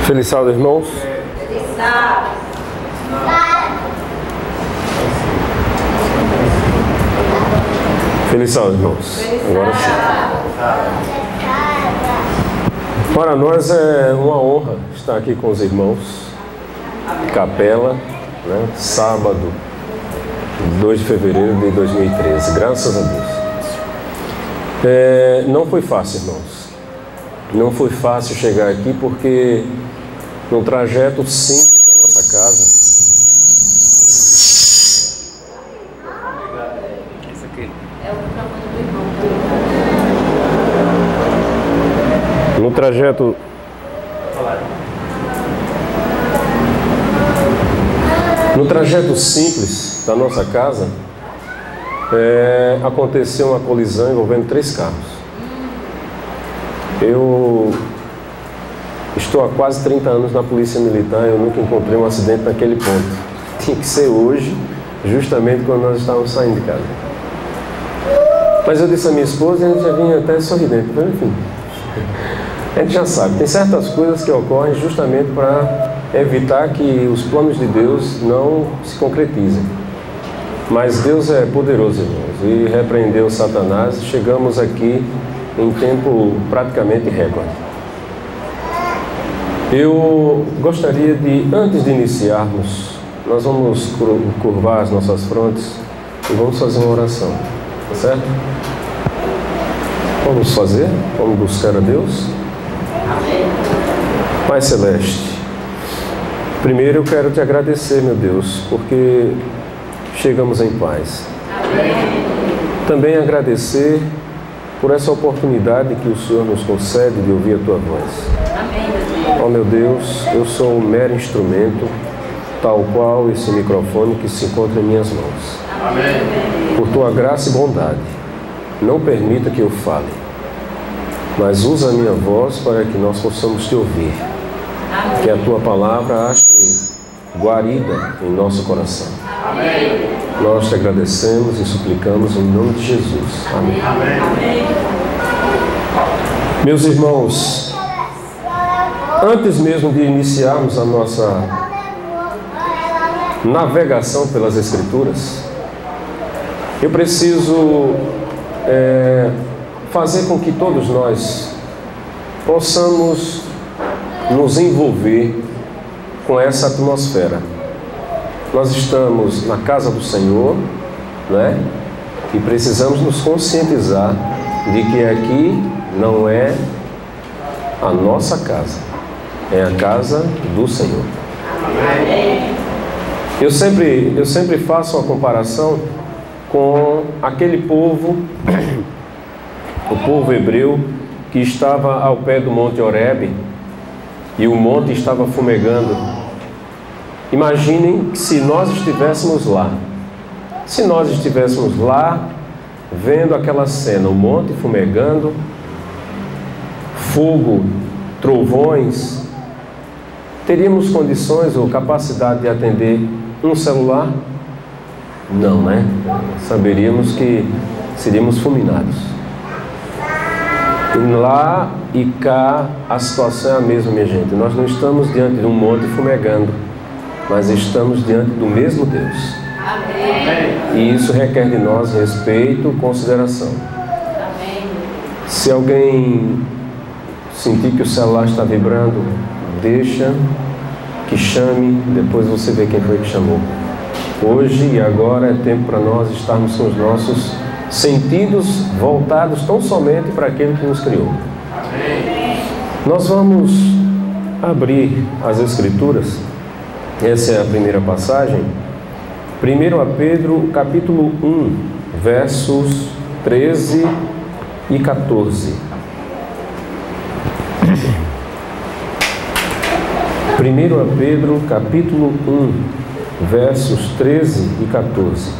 Feliz sábado, irmãos. Feliz sábado. Feliz sábado, irmãos. Agora sim. Para nós é uma honra estar aqui com os irmãos. Capela, né? Sábado, 2 de fevereiro de 2013. Graças a Deus. Não foi fácil, irmãos. Não foi fácil chegar aqui porque no trajeto simples da nossa casa. Esse aqui. É o microfone do irmão. No trajeto simples da nossa casa, aconteceu uma colisão envolvendo 3 carros. Eu estou há quase 30 anos na Polícia Militar e eu nunca encontrei um acidente naquele ponto. Tinha que ser hoje, justamente quando nós estávamos saindo de casa. Mas eu disse à minha esposa e a gente já vinha até sorridente. Mas enfim, a gente já sabe, tem certas coisas que ocorrem justamente para evitar que os planos de Deus não se concretizem. Mas Deus é poderoso, irmãos, e repreendeu Satanás. Chegamos aqui em tempo praticamente recorde. Eu gostaria de, antes de iniciarmos, nós vamos curvar as nossas frontes e vamos fazer uma oração, tá certo? Vamos fazer? Vamos buscar a Deus? Amém. Pai Celeste, primeiro eu quero te agradecer, meu Deus, porque chegamos em paz. Amém. Também agradecer por essa oportunidade que o Senhor nos concede de ouvir a Tua voz. Amém, meu Deus. Ó meu Deus, eu sou um mero instrumento, tal qual esse microfone que se encontra em minhas mãos. Amém. Por Tua graça e bondade, não permita que eu fale, mas usa a minha voz para que nós possamos Te ouvir. Amém. Que a Tua palavra ache guarida em nosso coração. Amém. Nós Te agradecemos e suplicamos em nome de Jesus. Amém. Amém. Meus irmãos, antes mesmo de iniciarmos a nossa navegação pelas Escrituras, eu preciso fazer com que todos nós possamos nos envolver com essa atmosfera. Nós estamos na casa do Senhor, né? E precisamos nos conscientizar de que aqui não é a nossa casa, é a casa do Senhor. Amém. Eu sempre faço uma comparação com aquele povo, o povo hebreu, que estava ao pé do Monte Horebe e o monte estava fumegando. Imaginem que se nós estivéssemos lá, vendo aquela cena, o monte fumegando, fogo, trovões, teríamos condições ou capacidade de atender um celular? Não, né? Saberíamos que seríamos fulminados. E lá e cá a situação é a mesma, minha gente. Nós não estamos diante de um monte fumegando, mas estamos diante do mesmo Deus. Amém. E isso requer de nós respeito e consideração. Amém. Se alguém sentir que o celular está vibrando, deixa que chame, depois você vê quem foi que chamou. Hoje e agora é tempo para nós estarmos com os nossos sentidos voltados tão somente para aquele que nos criou. Amém. Nós vamos abrir as Escrituras. Essa é a primeira passagem. 1 Pedro, capítulo 1, versos 13 e 14. 1 Pedro, capítulo 1, versos 13 e 14.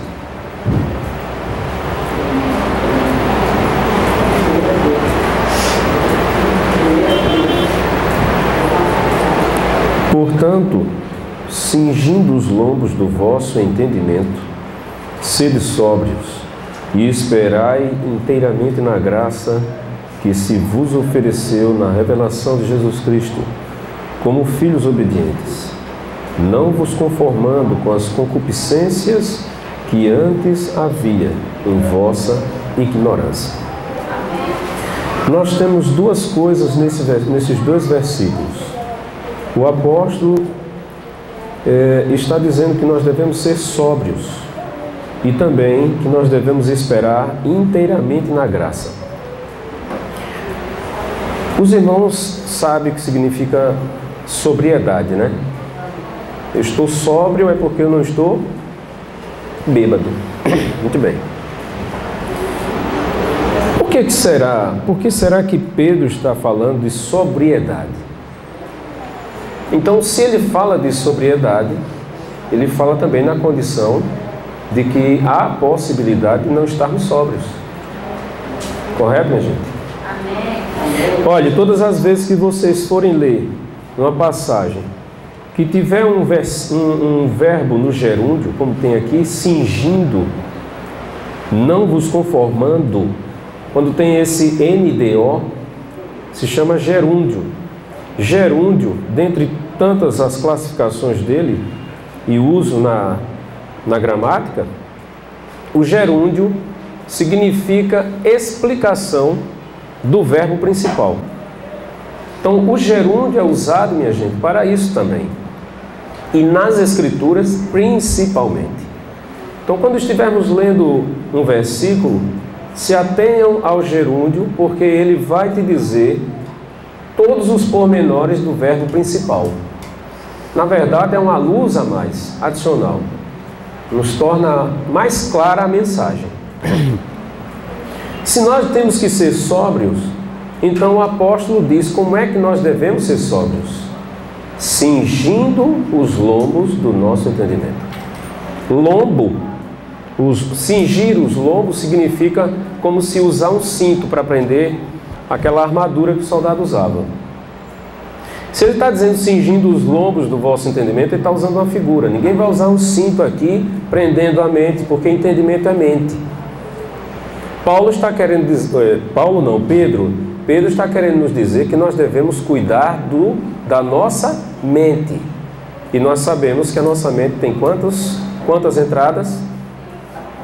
Portanto, cingindo os lombos do vosso entendimento, sede sóbrios e esperai inteiramente na graça que se vos ofereceu na revelação de Jesus Cristo. como filhos obedientes, não vos conformando com as concupiscências que antes havia em vossa ignorância. Nós temos duas coisas nesses dois versículos. O apóstolo está dizendo que nós devemos ser sóbrios e também que nós devemos esperar inteiramente na graça. Os irmãos sabem o que significa sobriedade, né? Eu estou sóbrio é porque eu não estou bêbado. Muito bem. Por que será que Pedro está falando de sobriedade? Então, se ele fala de sobriedade, ele fala também na condição de que há a possibilidade de não estarmos sóbrios. Correto, minha gente? Amém. Olha, todas as vezes que vocês forem ler uma passagem que tiver um verbo no gerúndio, como tem aqui, cingindo, não vos conformando, quando tem esse NDO, se chama gerúndio. Gerúndio, dentre tantas as classificações dele e uso na gramática, o gerúndio significa explicação do verbo principal. Então, o gerúndio é usado, minha gente, para isso também. E nas Escrituras, principalmente. Então, quando estivermos lendo um versículo, se atenham ao gerúndio, porque ele vai te dizer todos os pormenores do verbo principal. Na verdade, é uma luz a mais, adicional. Nos torna mais clara a mensagem. Se nós temos que ser sóbrios, então o apóstolo diz como é que nós devemos ser sóbrios. Cingindo os lombos do nosso entendimento. Cingir os lombos significa como se usar um cinto para prender aquela armadura que o soldado usava. Se ele está dizendo cingindo os lombos do vosso entendimento, ele está usando uma figura. Ninguém vai usar um cinto aqui prendendo a mente, porque entendimento é mente. Pedro está querendo nos dizer que nós devemos cuidar da nossa mente. E nós sabemos que a nossa mente tem quantas entradas?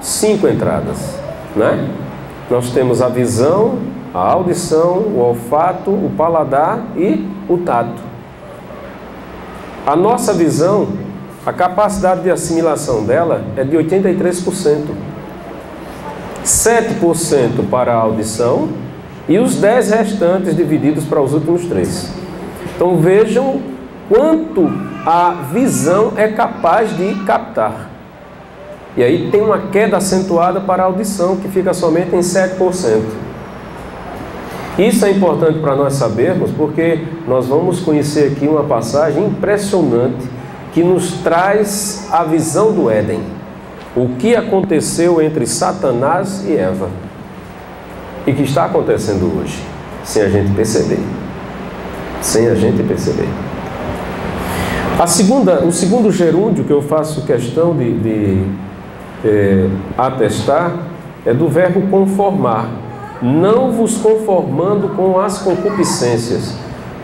5 entradas, né? Nós temos a visão, a audição, o olfato, o paladar e o tato. A nossa visão, a capacidade de assimilação dela é de 83%. 7% para a audição e os 10 restantes divididos para os últimos 3. Então vejam quanto a visão é capaz de captar. E aí tem uma queda acentuada para a audição, que fica somente em 7%. Isso é importante para nós sabermos, porque nós vamos conhecer aqui uma passagem impressionante que nos traz a visão do Éden. O que aconteceu entre Satanás e Eva. E que está acontecendo hoje, sem a gente perceber. Sem a gente perceber. O segundo gerúndio que eu faço questão de atestar é do verbo conformar. Não vos conformando com as concupiscências.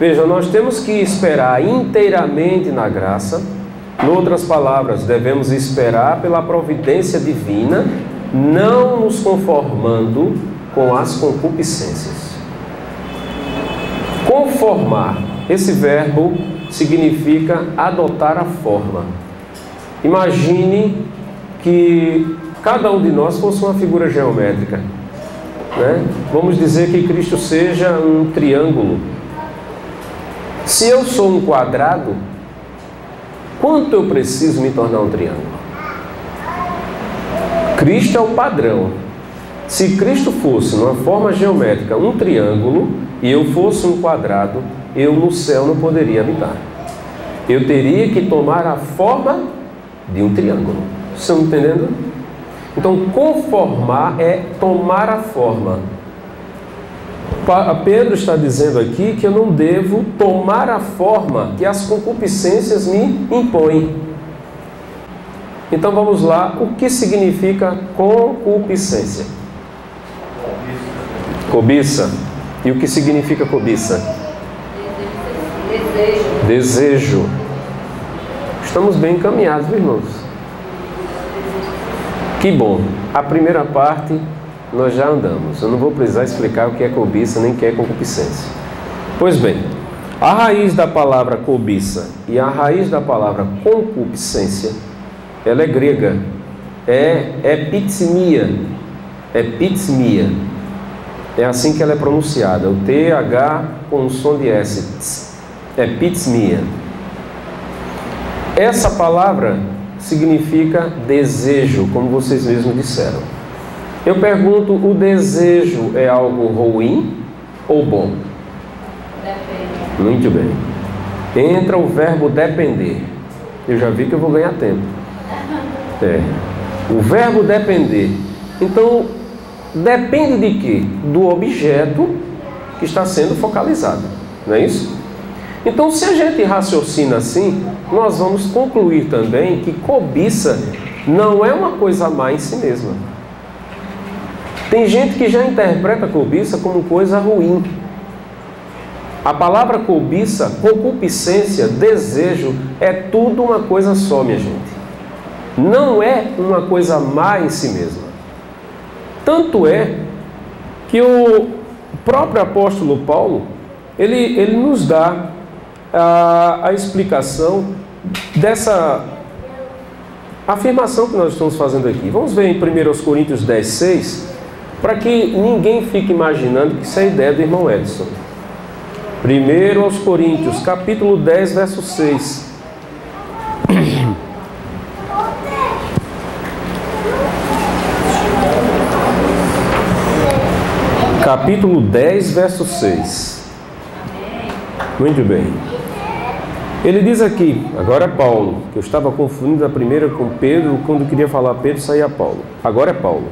Veja, nós temos que esperar inteiramente na graça. Em outras palavras, devemos esperar pela providência divina, não nos conformando com as concupiscências. Conformar, esse verbo significa adotar a forma. Imagine que cada um de nós fosse uma figura geométrica, né? Vamos dizer que Cristo seja um triângulo. Se eu sou um quadrado, quanto eu preciso me tornar um triângulo? Cristo é o padrão. Se Cristo fosse, numa forma geométrica, um triângulo, e eu fosse um quadrado, eu no céu não poderia habitar. Eu teria que tomar a forma de um triângulo. Vocês estão entendendo? Então, conformar é tomar a forma. Pedro está dizendo aqui que eu não devo tomar a forma que as concupiscências me impõem. Então vamos lá, o que significa concupiscência? Cobiça. E o que significa cobiça? Desejo. Estamos bem encaminhados, irmãos. Que bom. A primeira parte nós já andamos. Eu não vou precisar explicar o que é cobiça nem o que é concupiscência. Pois bem, a raiz da palavra cobiça e a raiz da palavra concupiscência, ela é grega. É epithmia. Epithmia. É assim que ela é pronunciada. O TH com o som de S. Epithmia. Essa palavra significa desejo, como vocês mesmos disseram. Eu pergunto, o desejo é algo ruim ou bom? Depende. Muito bem. Entra o verbo depender. Eu já vi que eu vou ganhar tempo. O verbo depender. Então, depende de quê? Do objeto que está sendo focalizado. Não é isso? Então, se a gente raciocina assim, nós vamos concluir também que cobiça não é uma coisa má em si mesma. Tem gente que já interpreta cobiça como coisa ruim. A palavra cobiça, concupiscência, desejo, é tudo uma coisa só, minha gente. Não é uma coisa má em si mesma. Tanto é que o próprio apóstolo Paulo, ele nos dá a explicação dessa afirmação que nós estamos fazendo aqui. Vamos ver em 1 Coríntios 10, 6, para que ninguém fique imaginando que isso é ideia do irmão Edson. 1 Coríntios, capítulo 10, verso 6. Capítulo 10, verso 6. Muito bem. Ele diz aqui, agora é Paulo, que eu estava confundindo a primeira com Pedro, quando queria falar Pedro saía Paulo. Agora é Paulo.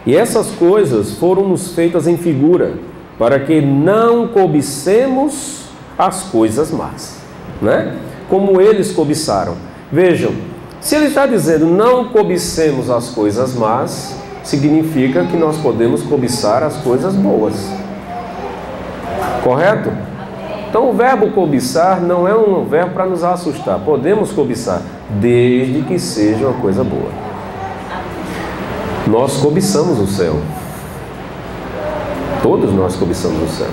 E essas coisas foram-nos feitas em figura, para que não cobicemos as coisas más, né? Como eles cobiçaram. Vejam, se ele está dizendo não cobicemos as coisas más, significa que nós podemos cobiçar as coisas boas. Correto? Então o verbo cobiçar não é um verbo para nos assustar. Podemos cobiçar, desde que seja uma coisa boa. Nós cobiçamos o céu. Todos nós cobiçamos o céu,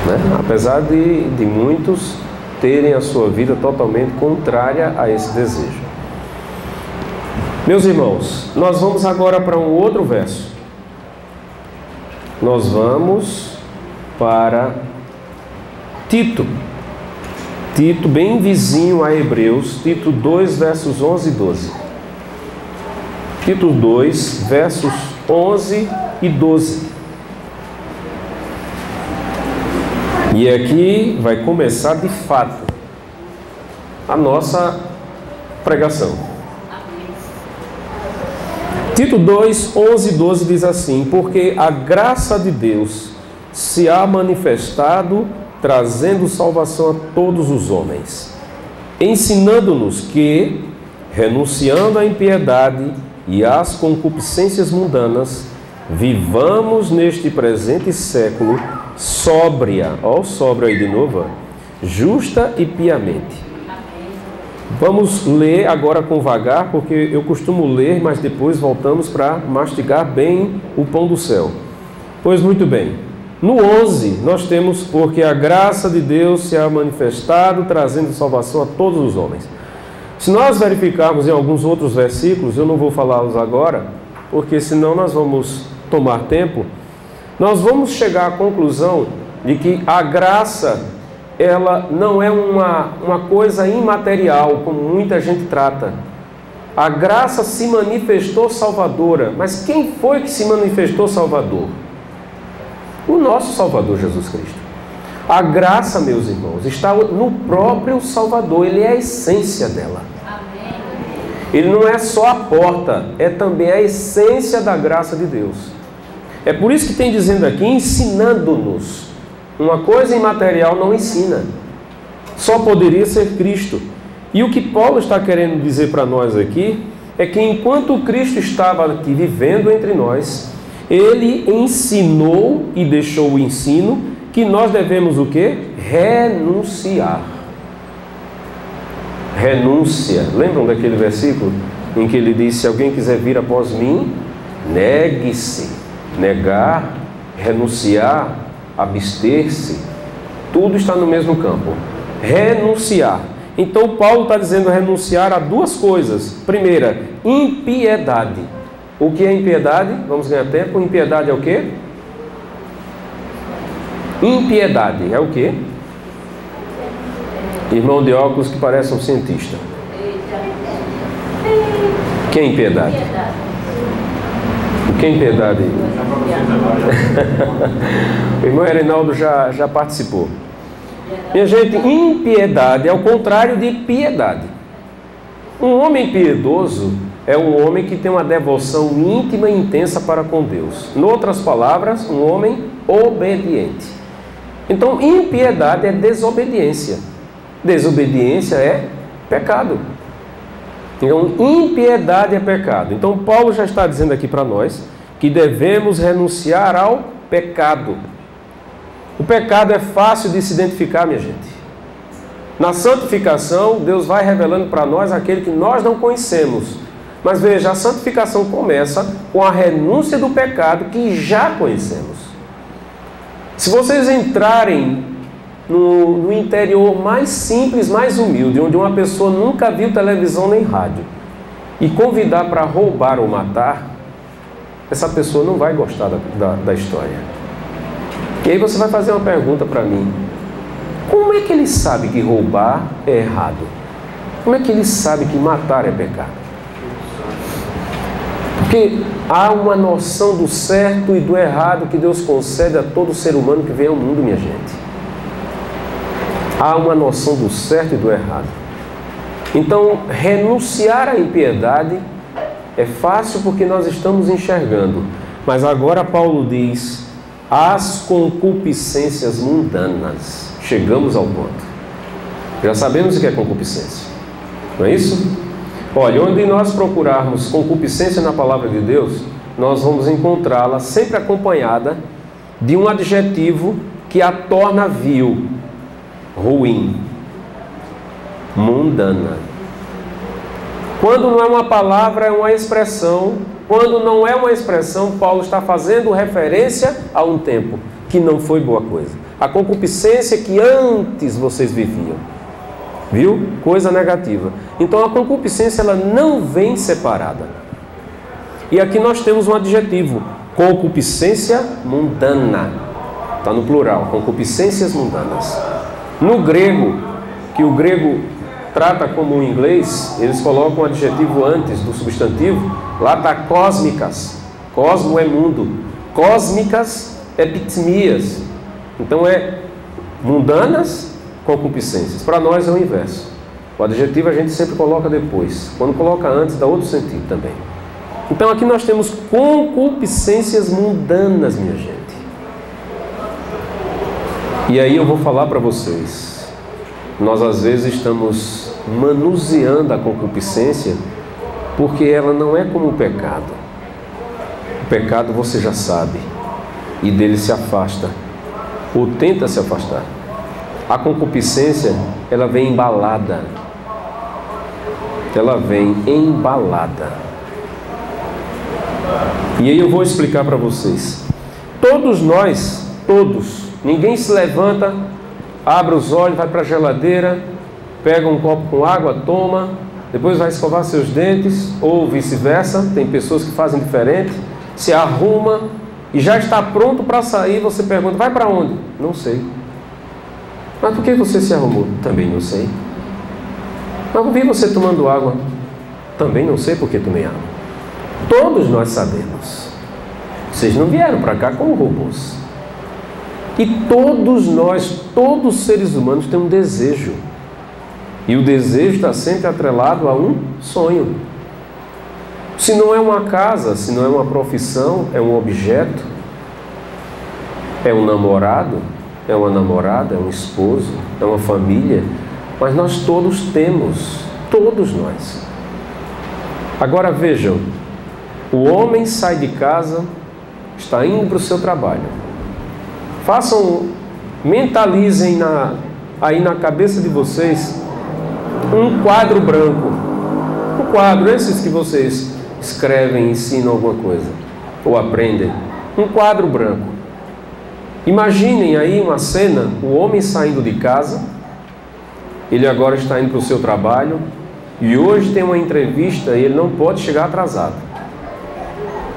né? Apesar de muitos terem a sua vida totalmente contrária a esse desejo. Meus irmãos, nós vamos agora para um outro verso. Nós vamos para Tito. Tito, bem vizinho a Hebreus, Tito 2, versos 11 e 12. Tito 2, versos 11 e 12. E aqui vai começar de fato a nossa pregação. Tito 2, 11 e 12 diz assim: porque a graça de Deus se há manifestado, trazendo salvação a todos os homens, ensinando-nos que, renunciando à impiedade e às concupiscências mundanas, vivamos neste presente século sóbria, ó, sóbria aí de novo, justa e piamente. Vamos ler agora com vagar, porque eu costumo ler, mas depois voltamos para mastigar bem o pão do céu. Pois muito bem, no 11 nós temos: porque a graça de Deus se há manifestado, trazendo salvação a todos os homens. Se nós verificarmos em alguns outros versículos, eu não vou falá-los agora, porque senão nós vamos tomar tempo. Nós vamos chegar à conclusão de que a graça, ela não é uma coisa imaterial, como muita gente trata. A graça se manifestou salvadora. Mas quem foi que se manifestou salvador? O nosso Salvador Jesus Cristo. A graça, meus irmãos, está no próprio Salvador. Ele é a essência dela. Ele não é só a porta, é também a essência da graça de Deus. É por isso que tem dizendo aqui, ensinando-nos. Uma coisa imaterial não ensina. Só poderia ser Cristo. E o que Paulo está querendo dizer para nós aqui é que enquanto Cristo estava aqui vivendo entre nós, Ele ensinou e deixou o ensino que nós devemos o quê? renunciar. Renúncia. Lembram daquele versículo em que ele diz: se alguém quiser vir após mim, negue-se. Negar, renunciar, abster-se, tudo está no mesmo campo. Renunciar. Então Paulo está dizendo renunciar a duas coisas. Primeira, impiedade. O que é impiedade? Vamos ganhar tempo. Impiedade é o quê? Impiedade é o quê? Irmão de óculos que parece um cientista. Que é impiedade? O que é impiedade? O irmão Reinaldo já participou. Minha gente, impiedade é o contrário de piedade. Um homem piedoso é um homem que tem uma devoção íntima e intensa para com Deus. Em outras palavras, um homem obediente. Então, impiedade é desobediência. Desobediência é pecado. Então, impiedade é pecado. Então, Paulo já está dizendo aqui para nós que devemos renunciar ao pecado. O pecado é fácil de se identificar, minha gente. Na santificação, Deus vai revelando para nós aquele que nós não conhecemos. Mas veja, a santificação começa com a renúncia do pecado que já conhecemos. Se vocês entrarem no interior mais simples, mais humilde, onde uma pessoa nunca viu televisão nem rádio, e convidar para roubar ou matar, essa pessoa não vai gostar da história. E aí você vai fazer uma pergunta para mim: como é que ele sabe que roubar é errado? Como é que ele sabe que matar é pecado? Porque há uma noção do certo e do errado que Deus concede a todo ser humano que vem ao mundo, minha gente. Há uma noção do certo e do errado. Então, renunciar à impiedade é fácil porque nós estamos enxergando. Mas agora Paulo diz: as concupiscências mundanas. Chegamos ao ponto. Já sabemos o que é concupiscência, não é isso? Olha, onde nós procurarmos concupiscência na palavra de Deus, nós vamos encontrá-la sempre acompanhada de um adjetivo que a torna vil, ruim, mundana. Quando não é uma palavra, é uma expressão. Quando não é uma expressão, Paulo está fazendo referência a um tempo que não foi boa coisa. A concupiscência que antes vocês viviam. Viu? Coisa negativa. Então a concupiscência, ela não vem separada. E aqui nós temos um adjetivo: concupiscência mundana. Está no plural, concupiscências mundanas. No grego, que o grego trata como o inglês, eles colocam um adjetivo antes do substantivo. Lá está cósmicas. Cosmo é mundo. Cósmicas é pitmias. Então é mundanas, concupiscências. Para nós é o inverso. O adjetivo a gente sempre coloca depois. Quando coloca antes, dá outro sentido também. Então aqui nós temos concupiscências mundanas, minha gente. E aí eu vou falar para vocês. Nós às vezes estamos manuseando a concupiscência porque ela não é como o pecado. O pecado você já sabe e dele se afasta ou tenta se afastar. A concupiscência, ela vem embalada. Ela vem embalada. E aí eu vou explicar para vocês. Todos nós, ninguém se levanta, abre os olhos, vai para a geladeira, pega um copo com água, toma, depois vai escovar seus dentes, ou vice-versa. Tem pessoas que fazem diferente, se arruma e já está pronto para sair. Você pergunta: vai para onde? Não sei. Mas por que você se arrumou? Também não sei. Mas por que você tomando água? Também não sei porque tomei água. Todos nós sabemos. Vocês não vieram para cá como robôs. E todos nós, todos os seres humanos têm um desejo. E o desejo está sempre atrelado a um sonho. Se não é uma casa, se não é uma profissão, é um objeto, é um namorado, é uma namorada, é um esposo, é uma família. Mas nós todos temos, todos nós. Agora vejam, o homem sai de casa, está indo para o seu trabalho. Façam mentalizem aí na cabeça de vocês um quadro branco. Um quadro, esses que vocês escrevem, ensinam alguma coisa ou aprendem. Um quadro branco. Imaginem aí uma cena, o homem saindo de casa, ele agora está indo para o seu trabalho e hoje tem uma entrevista e ele não pode chegar atrasado.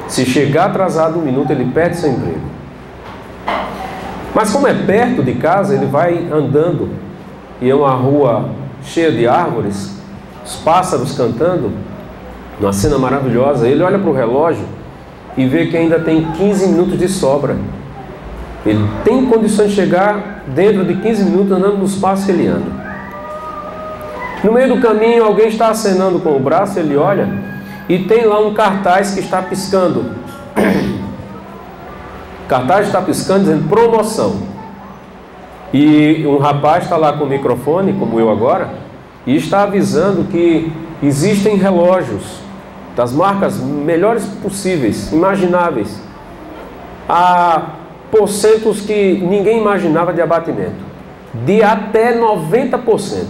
Se chegar atrasado 1 minuto, ele perde seu emprego. Mas como é perto de casa, ele vai andando e é uma rua cheia de árvores, os pássaros cantando, uma cena maravilhosa. Ele olha para o relógio e vê que ainda tem 15 minutos de sobra. Ele tem condições de chegar dentro de 15 minutos andando nos passos que ele anda. No meio do caminho, alguém está acenando com o braço, ele olha e tem lá um cartaz que está piscando. O cartaz está piscando dizendo promoção. E um rapaz está lá com o microfone, como eu agora, e está avisando que existem relógios das marcas melhores possíveis, imagináveis, a porcentos que ninguém imaginava de abatimento, de até 90%.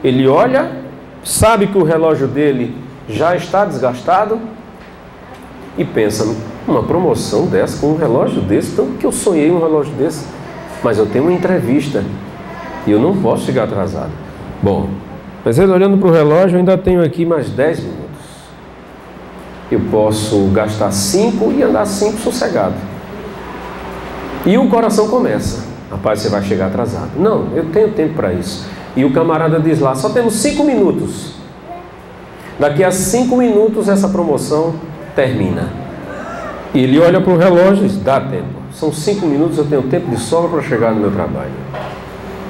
Ele olha, sabe que o relógio dele já está desgastado e pensa, uma promoção dessa, com um relógio desse, tanto que eu sonhei um relógio desse, mas eu tenho uma entrevista e eu não posso chegar atrasado. Bom, mas ele olhando para o relógio, eu ainda tenho aqui mais 10 minutos. Eu posso gastar 5 e andar 5 sossegado. E o coração começa, rapaz, você vai chegar atrasado. Não, eu tenho tempo para isso. E o camarada diz lá, só temos 5 minutos. Daqui a 5 minutos essa promoção termina. E ele olha para o relógio e diz, dá tempo. São 5 minutos, eu tenho tempo de sobra para chegar no meu trabalho.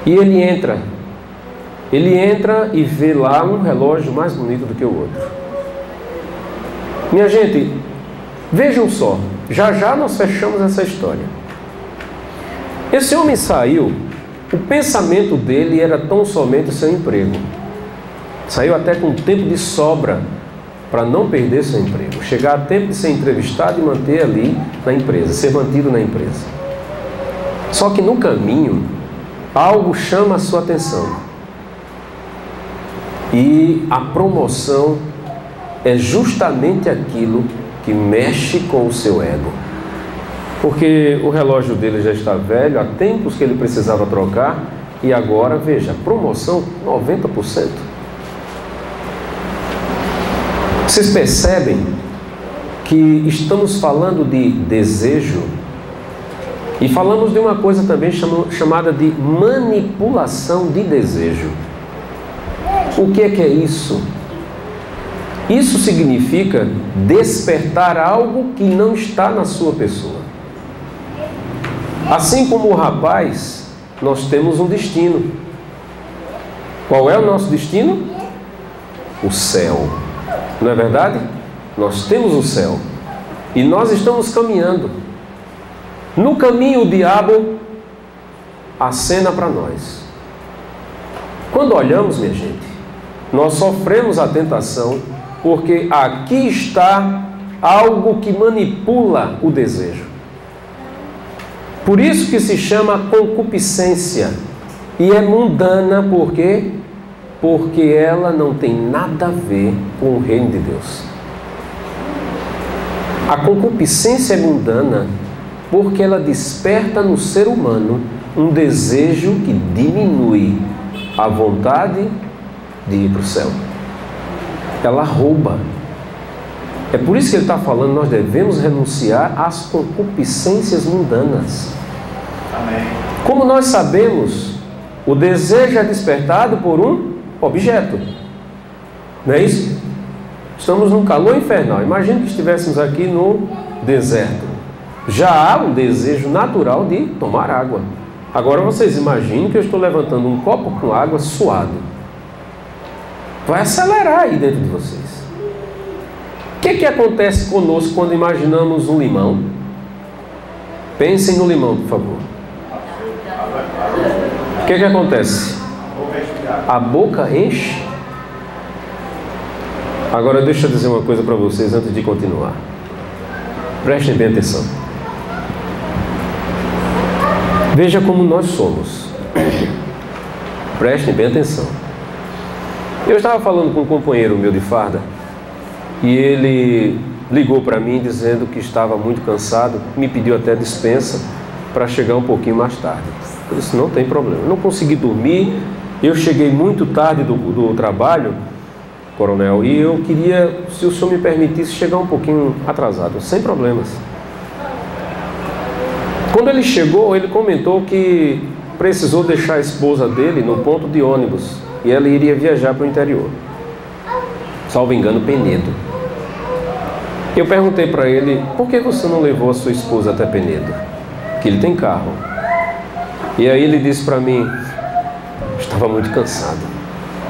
E ele entra e vê lá um relógio mais bonito do que o outro. Minha gente, vejam só, já já nós fechamos essa história. Esse homem saiu, o pensamento dele era tão somente o seu emprego. Saiu até com tempo de sobra para não perder seu emprego, chegar a tempo de ser entrevistado e manter ali na empresa, ser mantido na empresa. Só que no caminho, algo chama a sua atenção. E a promoção é justamente aquilo que mexe com o seu ego. Porque o relógio dele já está velho, há tempos que ele precisava trocar, e agora, veja, promoção 90%. Vocês percebem que estamos falando de desejo e falamos de uma coisa também chamada de manipulação de desejo. O que é isso? Isso significa despertar algo que não está na sua pessoa. Assim como o rapaz, nós temos um destino. Qual é o nosso destino? O céu. Não é verdade? Nós temos o céu. E nós estamos caminhando. No caminho, o diabo acena para nós. Quando olhamos, minha gente, nós sofremos a tentação, porque aqui está algo que manipula o desejo. Por isso que se chama concupiscência. E é mundana, por quê? Porque ela não tem nada a ver com o reino de Deus. A concupiscência é mundana porque ela desperta no ser humano um desejo que diminui a vontade de ir para o céu. Ela rouba. É por isso que ele está falando, nós devemos renunciar às concupiscências mundanas. Amém. Como nós sabemos, o desejo é despertado por um objeto. Não é isso? Estamos num calor infernal. Imagina que estivéssemos aqui no deserto. Já há um desejo natural de tomar água. Agora vocês imaginem que eu estou levantando um copo com água suado. Vai acelerar aí dentro de vocês. O que acontece conosco quando imaginamos um limão? Pensem no limão, por favor. O que acontece? A boca enche. Agora deixa eu dizer uma coisa para vocês antes de continuar. Prestem bem atenção. Veja como nós somos. Prestem bem atenção. Eu estava falando com um companheiro meu de farda e ele ligou para mim dizendo que estava muito cansado, me pediu até dispensa para chegar um pouquinho mais tarde. Eu disse, não tem problema. Eu não consegui dormir, eu cheguei muito tarde do trabalho, coronel, e eu queria, se o senhor me permitisse, chegar um pouquinho atrasado, sem problemas. Quando ele chegou, ele comentou que precisou deixar a esposa dele no ponto de ônibus e ela iria viajar para o interior, salvo engano, Penedo. Eu perguntei para ele, por que você não levou a sua esposa até Penedo? Que ele tem carro. E aí ele disse para mim, estava muito cansado.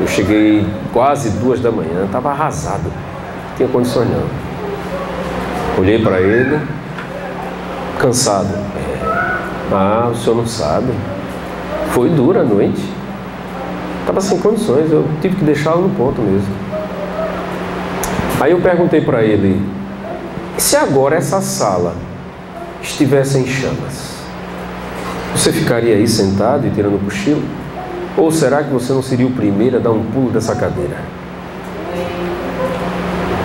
Eu cheguei quase 2 da manhã, estava arrasado, não tinha condições não. Olhei para ele, cansado. Ah, o senhor não sabe. Foi dura a noite. Estava sem condições, eu tive que deixá-lo no ponto mesmo. Aí eu perguntei para ele, e se agora essa sala estivesse em chamas? Você ficaria aí sentado e tirando cochilo? Ou será que você não seria o primeiro a dar um pulo dessa cadeira?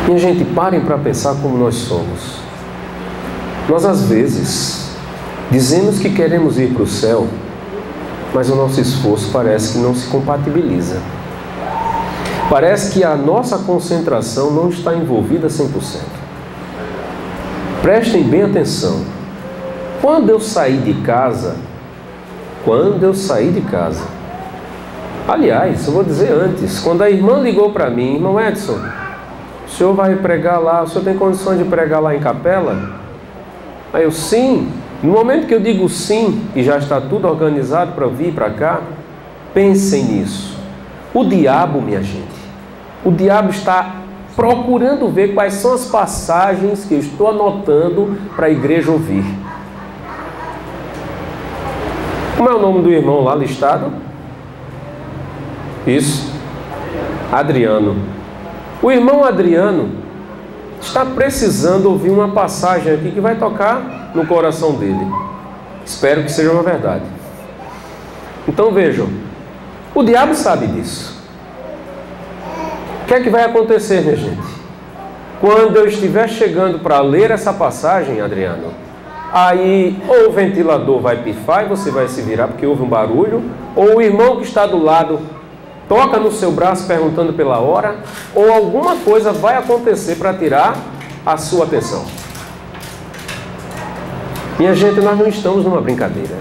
Minha gente, parem para pensar como nós somos. Nós às vezes dizemos que queremos ir para o céu, mas o nosso esforço parece que não se compatibiliza. Parece que a nossa concentração não está envolvida 100%. Prestem bem atenção. Quando eu saí de casa, aliás, eu vou dizer antes, quando a irmã ligou para mim, irmão Edson, o senhor vai pregar lá, o senhor tem condições de pregar lá em Capela? Aí eu, sim. No momento que eu digo sim, e já está tudo organizado para vir para cá, pensem nisso. O diabo, minha gente, o diabo está procurando ver quais são as passagens que eu estou anotando para a igreja ouvir. Como é o nome do irmão lá listado? Isso, Adriano. O irmão Adriano está precisando ouvir uma passagem aqui que vai tocar no coração dele. Espero que seja uma verdade. Então vejam, o diabo sabe disso. O que é que vai acontecer, minha gente? Quando eu estiver chegando para ler essa passagem, Adriano, aí ou o ventilador vai pifar e você vai se virar porque houve um barulho, ou o irmão que está do lado toca no seu braço perguntando pela hora, ou alguma coisa vai acontecer para tirar a sua atenção. Minha gente, nós não estamos numa brincadeira.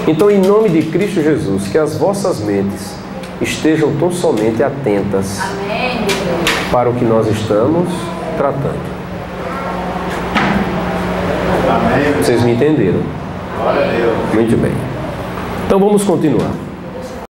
Então, em nome de Cristo Jesus, que as vossas mentes estejam tão somente atentas para o que nós estamos tratando. Vocês me entenderam? Muito bem. Então, vamos continuar.